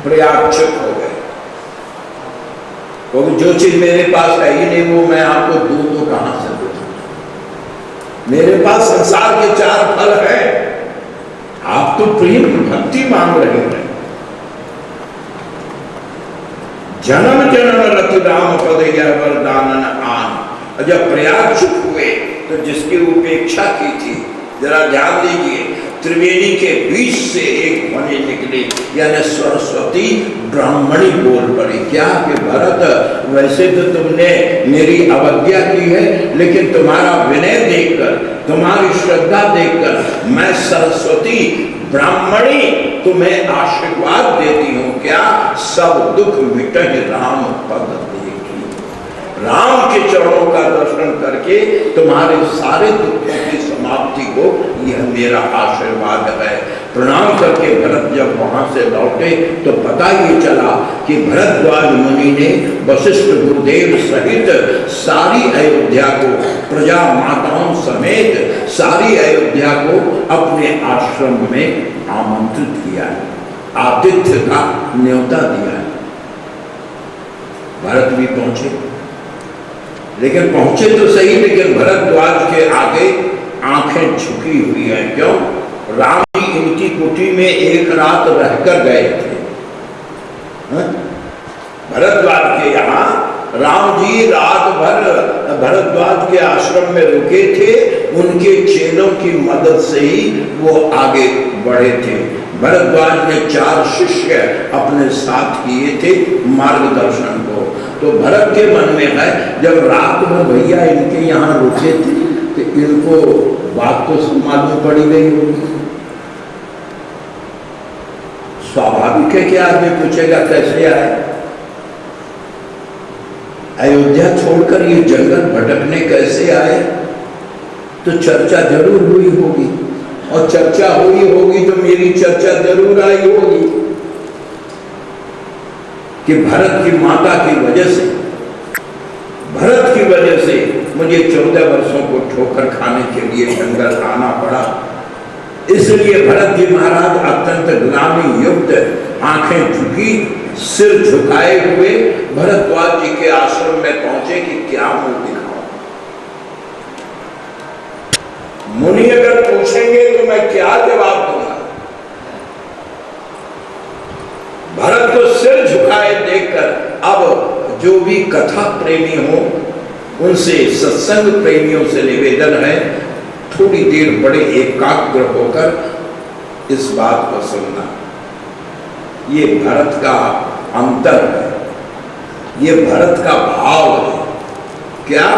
प्रयाक्षक हो गए। क्योंकि जो चीज मेरे पास है ही नहीं वो मैं आपको दूं तो कहां से दूं? मेरे पास संसार के 4 फल है, आप तो प्रेम भक्ति मांग रहे हैं। जन्म जन्म रति राम पद यह वरदानन आन। जब प्रयाक्षक हुए तो जिसकी उपेक्षा की थी, जरा ध्यान दीजिए, त्रिवेणी के बीच से एक ध्वनि निकली, यानी सरस्वती ब्राह्मणी बोल पड़ी। क्या कि भरत, वैसे तो तुमने मेरी अवज्ञा की है, लेकिन तुम्हारा विनय देखकर, तुम्हारी श्रद्धा देखकर मैं सरस्वती ब्राह्मणी तुम्हें आशीर्वाद देती हूँ। क्या? सब दुख मिटहि राम पद देखी। राम के चरणों का दर्शन करके तुम्हारे सारे दुखों की समाप्ति को यह मेरा आशीर्वाद है। प्रणाम करके भरत जब वहां से लौटे तो पता ही चला कि भरद्वाज मुनि ने वशिष्ठ गुरुदेव सहित सारी अयोध्या को, प्रजा माताओं समेत सारी अयोध्या को अपने आश्रम में आमंत्रित किया है, आतिथ्य का न्योता दिया है। भरत भी पहुंचे, लेकिन पहुंचे तो सही, लेकिन भरद्वाज के आगे आंखें झुकी हुई हैं। क्यों? राम जी इनकी कुटी में एक रात रहकर गए थे। भरद्वाज के यहाँ राम जी रात भर भरद्वाज के आश्रम में रुके थे। उनके चेलों की मदद से ही वो आगे बढ़े थे। भरद्वाज ने 4 शिष्य अपने साथ किए थे मार्गदर्शन को। तो भरत के मन में है, जब रात में भैया इनके यहाँ रुके थे तो इनको बात तो मालूम पड़ी गई होगी। स्वाभाविक है कि आदमी पूछेगा कैसे आए, अयोध्या छोड़कर ये जंगल भटकने कैसे आए? तो चर्चा जरूर हुई होगी, और चर्चा हुई होगी तो मेरी चर्चा जरूर आई होगी कि भरत की माता की वजह से, भरत की वजह से मुझे 14 वर्षों को ठोकर खाने के लिए जंगल आना पड़ा। इसलिए भरत जी महाराज अत्यंत ग्लानि युक्त, आंखें झुकी, सिर झुकाए हुए भरद्वाज जी के आश्रम में पहुंचे कि क्या मुंह दिखाऊं। मुनि अगर पूछेंगे तो मैं क्या जवाब दूंगा? भरत को सिर झुकाए देखकर अब जो भी कथा प्रेमी हो उनसे, सत्संग प्रेमियों से निवेदन है, थोड़ी देर बड़े एकाग्र होकर इस बात को सुनना। ये भरत का अंतर है, ये भरत का भाव है। क्या?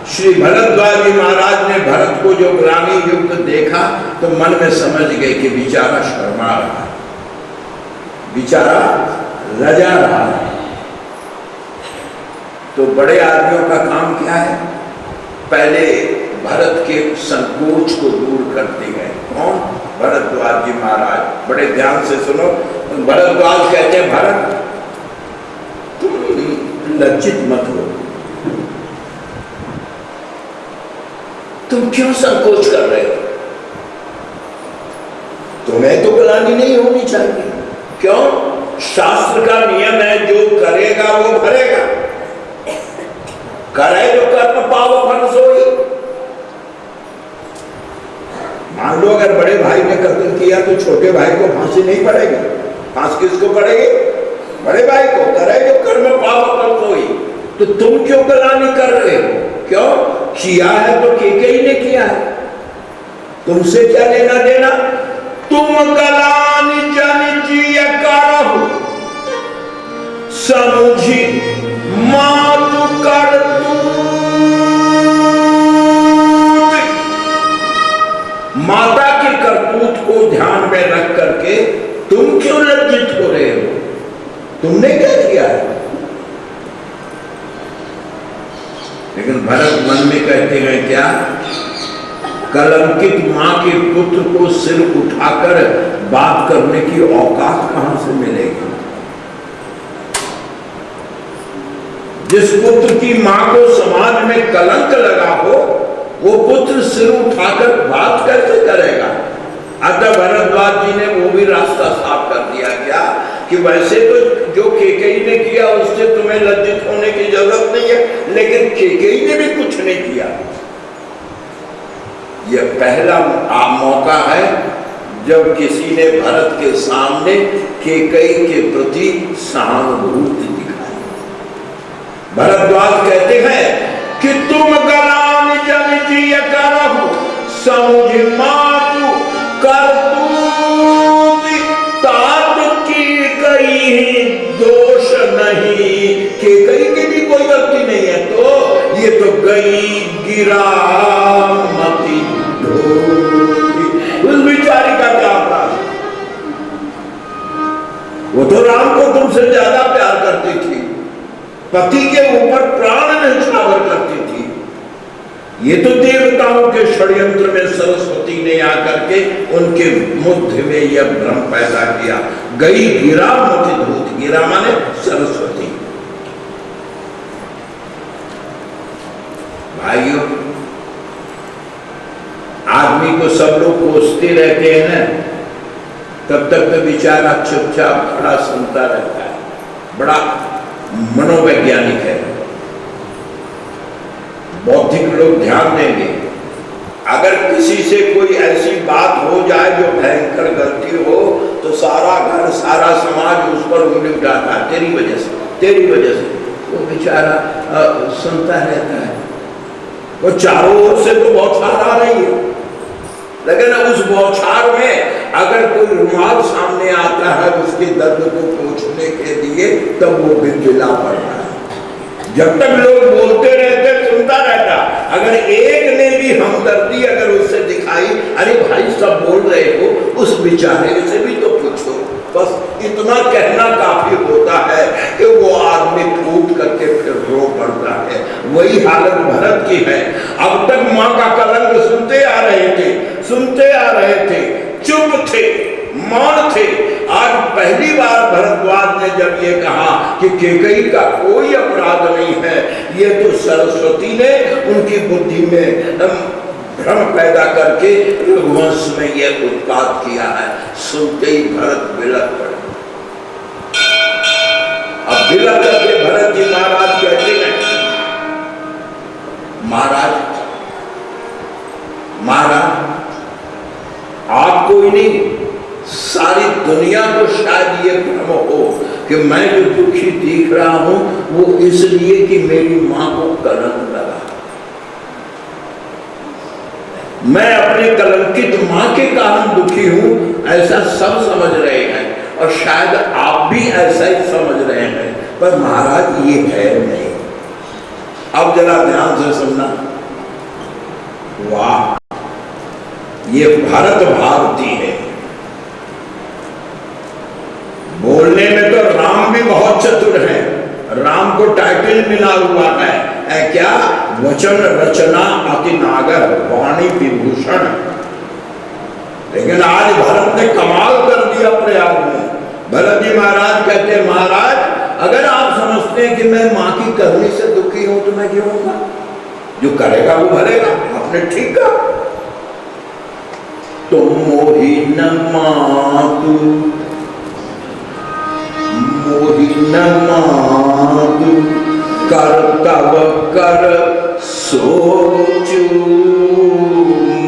श्री भरद्वाज जी महाराज ने भरत को जो ग्लानि युक्त देखा तो मन में समझ गए कि बेचारा शर्मा रहा है, बेचारा लजा रहा है। तो बड़े आदमियों का काम क्या है? पहले भरत के संकोच को दूर करते गए। कौन? भरद्वाज जी महाराज। बड़े ध्यान से सुनो। भरद्वाज कहते हैं, भरत तुम लज्जित मत हो, तुम क्यों संकोच कर रहे हो? तुम्हें तो ग्लानि नहीं होनी चाहिए। क्यों? शास्त्र का नियम है, जो करेगा वो भरेगा। करे जो कर्म पाव फल सोई। मान लो अगर बड़े भाई ने कत्ल किया तो छोटे भाई को फांसी नहीं पड़ेगी। फांसी किसको पड़ेगी? बड़े भाई को। करे जो कर्म पाव फल सोई। तो तुम क्यों ग्लानि कर रहे हो? क्यों? किया है तो कैकेयी ने किया है, तुमसे क्या लेना देना? तुम ग्लानि जन जिय करहु समुझी मातु करतूत। माता की करतूत को ध्यान में रख करके तुम क्यों लज्जित हो रहे हो? तुमने क्या किया है? लेकिन भरत मन में कहते हैं क्या? कलंकित मां के पुत्र को सिर उठाकर बात करने की औकात कहां से मिलेगी? जिस पुत्र की मां को समाज में कलंक लगा हो वो पुत्र सिर उठाकर बात कैसे करेगा? अतः भरद्वाज जी ने वो भी रास्ता साफ कर दिया क्या कि कि वैसे तो जो केकई ने किया उससे तुम्हें लज्जित होने की जरूरत नहीं है, लेकिन केकई ने भी कुछ नहीं किया। यह पहला मौका है जब किसी ने भरत के सामने केकई के प्रति सहानुभूति दिखाई। भरद्वाज कहते हैं कि तुम गलान जन जिय करहु समुझ मातु करतूत तात की कई दोष नहीं। केकई की भी कोई गलती नहीं है, तो ये तो गई गिरा मती ढोली। उस बिचारी का क्या अपराध? वो तो राम को तुमसे ज्यादा प्यार करती थी, पति के ऊपर प्राण न्यौछावर करती थी। ये तो देवताओं के षड्यंत्र में सरस्वती ने आकर के उनके मुद्ध में यह भ्रम पैदा किया। गई गिरा मति धूत, गिरा माने सरस्वती। भाइयों, आदमी को सब लोग कोसते रहते हैं ना, तब तक तो बेचारा चुपचाप खड़ा सुनता रहता है। बड़ा मनोवैज्ञानिक है। बौद्धिक लोग ध्यान देंगे, अगर किसी से कोई ऐसी बात हो जाए जो भयंकर गलती हो, तो सारा घर सारा समाज उस पर उंगली उठाता है, तेरी वजह से, तेरी वजह से। वो बेचारा सुनता रहता है। वो चारों ओर से तो बौछार आ रही है, लेकिन उस बौछार में अगर कोई रुमाल सामने आता है उसके दर्द को पोंछने के लिए, तब वो बिलबिला पड़ता है। जब तक लोग बोलते रहते सुनता रहता। अगर एक ने भी हमदर्दी अगर उससे दिखाई, अरे भाई सब बोल रहे हो, उस बेचारे से भी तो पूछो। बस इतना कहना काफी होता है कि वो आदमी फूट करके फिर रो पड़ता है। वही हालत भरत की है। अब तक माँ का कलंक सुनते आ रहे थे, सुनते आ रहे थे, चुप थे, मौन थे। आज पहली बार भरद्वाज ने जब ये कहा कि केकई का कोई अपराध नहीं है, ये तो सरस्वती ने उनकी बुद्धि में भ्रम पैदा करके रघुवंश में यह उत्पात किया है, सुनते ही भरत बिलक पड़े। अब बिलक करके भरत जी महाराज कहते हैं, महाराज आप कोई नहीं, सारी दुनिया को शायद ये भ्रम हो कि मैं जो दुखी दिख रहा हूं वो इसलिए कि मेरी मां को कलंक लगा। मैं अपने कलंकित मां के कारण दुखी हूं, ऐसा सब समझ रहे हैं और शायद आप भी ऐसा ही समझ रहे हैं, पर महाराज ये है नहीं। अब जरा ध्यान से सुनना। वाह, ये भारत भारती है। बोलने में तो राम भी बहुत चतुर है, राम को टाइटल मिला हुआ है क्या? वचन रचना अति नागर वाणी विभूषण। लेकिन आज भरत ने कमाल कर दिया प्रयाग में। भरत जी महाराज कहते हैं, महाराज अगर आप समझते हैं कि मैं माँ की करनी से दुखी हूं तो मैं क्यों होगा? जो करेगा वो भरेगा। आपने ठीक कहा। तुम मोहि न मातु, मोहि न मातु, कर तब कर सोचू,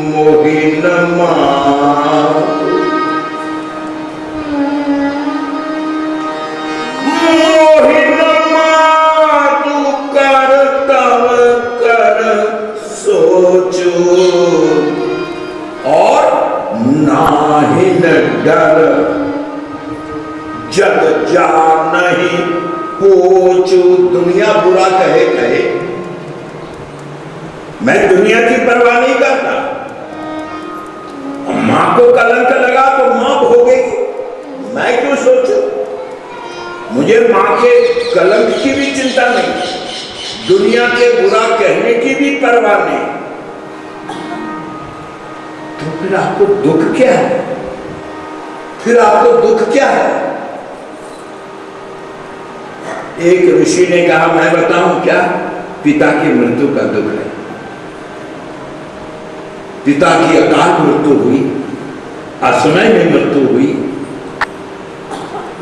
मोहि न मातु, मोहि न मातु, कर तब कर सोचू, और नाहि न डर जग जा नहीं पोचू। दुनिया बुरा कहे कहे, मैं दुनिया की परवाह नहीं करता। मां को कलंक लगा तो मां भोगेगी, मैं क्यों सोचूं? मुझे मां के कलंक की भी चिंता नहीं, दुनिया के बुरा कहने की भी परवाह नहीं। तो फिर आपको दुख क्या है? फिर आपको दुख क्या है? एक ऋषि ने कहा, मैं बताऊं क्या? पिता की मृत्यु का दुख है। पिता की अकाल मृत्यु हुई, असमय में मृत्यु हुई,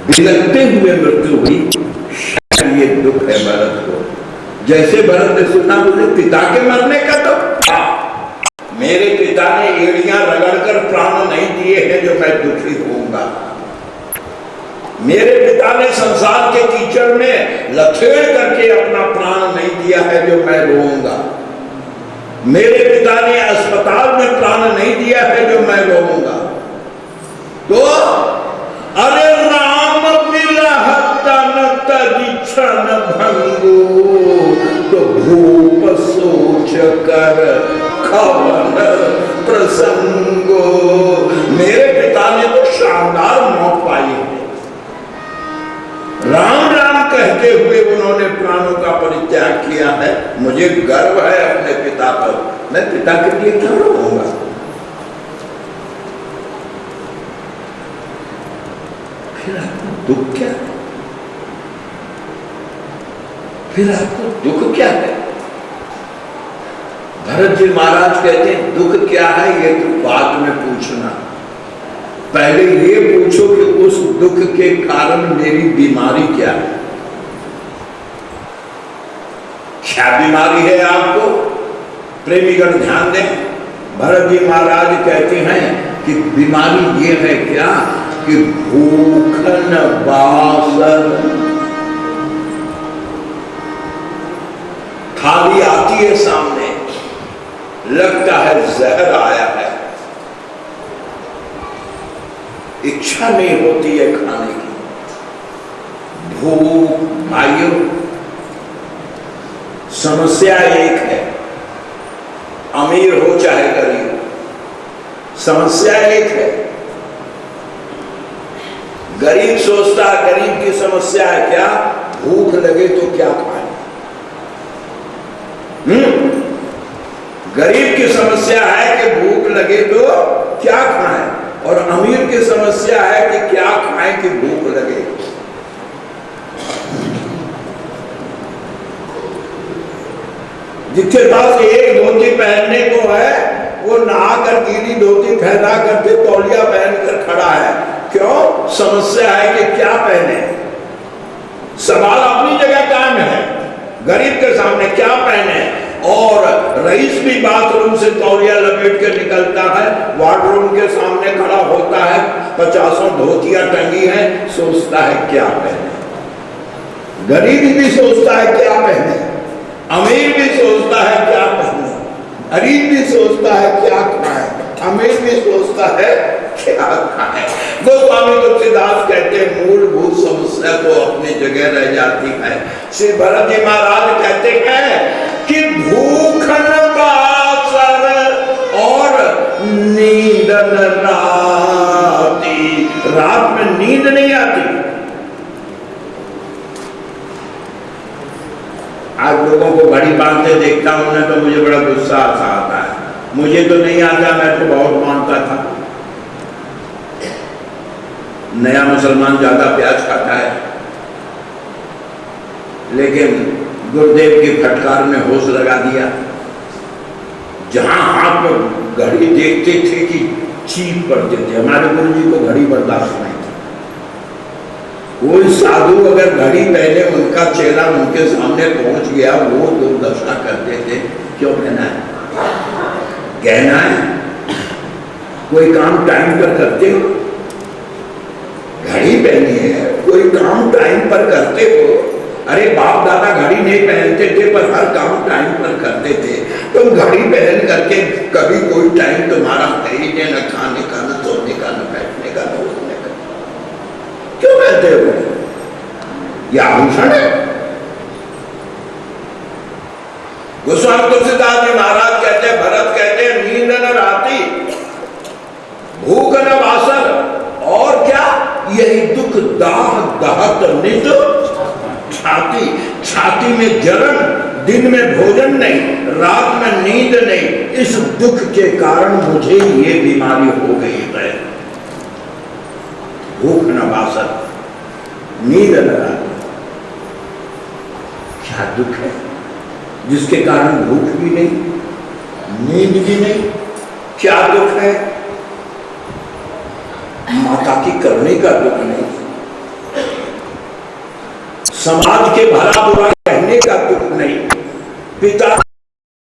बिलखते हुए मृत्यु हुई, शायद ये दुख है भरत को। जैसे भरत ने सुना मुझे पिता के मरने का दुख था, मेरे पिता ने एड़ियां रगड़कर प्राण नहीं दिए हैं जो मैं दुखी होऊंगा। मेरे पिता ने संसार के कीचड़ में लथेड़ करके अपना प्राण नहीं दिया है जो मैं रोऊंगा। मेरे पिता ने अस्पताल में प्राण नहीं दिया है जो मैं रोऊंगा। तो अरे राम बिलह तन तज क्षण भंगो, तो भूप सोच कर खवन प्रसंगो। मेरे पिता ने तो शानदार मौत पाई है, राम राम कहते हुए उन्होंने प्राणों का परित्याग किया है। मुझे गर्व है अपने पिता पर, मैं पिता के लिए क्यों रोऊंगा। फिर आपको दुख क्या है? फिर आपको दुख क्या है? भरत जी महाराज कहते हैं दुख क्या है ये तो बाद में पूछना, पहले ये पूछो कि उस दुख के कारण मेरी बीमारी क्या है। क्या बीमारी है आपको? प्रेमीगण ध्यान दें, भरत जी महाराज कहते हैं कि बीमारी ये है क्या कि भूखन बासर, थाली आती है सामने, लगता है जहर आया है, इच्छा नहीं होती है खाने की। भूख भाइयों, समस्या एक है, अमीर हो चाहे गरीब, समस्या एक है। गरीब सोचता है, गरीब की समस्या है क्या? भूख लगे तो क्या खाए। गरीब की समस्या है कि भूख लगे तो क्या खाएं, और अमीर की समस्या है कि क्या खाएं कि भूख लगे। जिसके पास एक धोती पहनने को है वो नहाकर गीली धोती फैला करके तौलिया पहनकर खड़ा है। क्यों? समस्या है कि क्या पहने। सवाल अपनी जगह कायम है, गरीब के सामने क्या पहने। और रईस भी बाथरूम से तौलिया लपेट के निकलता है, वार्डरूम के सामने खड़ा होता है, 50 धोतियां टंगी हैं, सोचता है क्या पहने। गरीब भी सोचता है क्या पहने, अमीर भी सोचता है क्या पहने, गरीब भी सोचता है क्या खाए, अमीर भी सोचता है क्या खाए। गोस्वामी तुलसीदास कहते हैं मूलभूत समस्या तो अपनी जगह रह जाती है। श्री भरत जी महाराज कहते हैं कि भूखन बासर और नींदन राती, रात में नींद नहीं आती। आज लोगों को घड़ी बांधते देखता हूं ना तो मुझे बड़ा गुस्सा आता है। मुझे तो नहीं आता, मैं तो बहुत मानता था। नया मुसलमान ज्यादा प्याज खाता है, लेकिन गुरुदेव की फटकार में होश लगा दिया। जहां हाथ में घड़ी देखते थे कि चीख पड़ते थे। हमारे गुरु जी को घड़ी बर्दाश्त नहीं थी। कोई साधु अगर घड़ी पहने, उनका चेला उनके सामने पहुंच गया, वो दुर्दशा करते थे। क्यों कहना है? कहना है कोई काम टाइम पर करते हो, घड़ी पहनी है, कोई काम टाइम पर करते हो। अरे बाप दादा घड़ी नहीं पहनते थे पर हर काम टाइम पर करते थे। तुम घड़ी पहन करके कभी कोई टाइम तुम्हारा है ही नहीं, न खाने का, न सोने का, न बैठने का, न उठने का। क्यों कहते हो? ये आभूषण है। गोस्वामी तुलसीदास जी महाराज कहते हैं, भरत कहते हैं नींद न राती, भूख न बासर, और क्या? यही दुख दाह दहत निज छाती। छाती में जलन, दिन में भोजन नहीं, रात में नींद नहीं। इस दुख के कारण मुझे ये बीमारी हो गई है। भूख न बासर, नींद न रात। क्या दुख है जिसके कारण भूख भी नहीं, नींद भी नहीं। क्या दुख है? माता की करने का दुख नहीं, समाज के भला बुरा कहने का दुख नहीं, पिता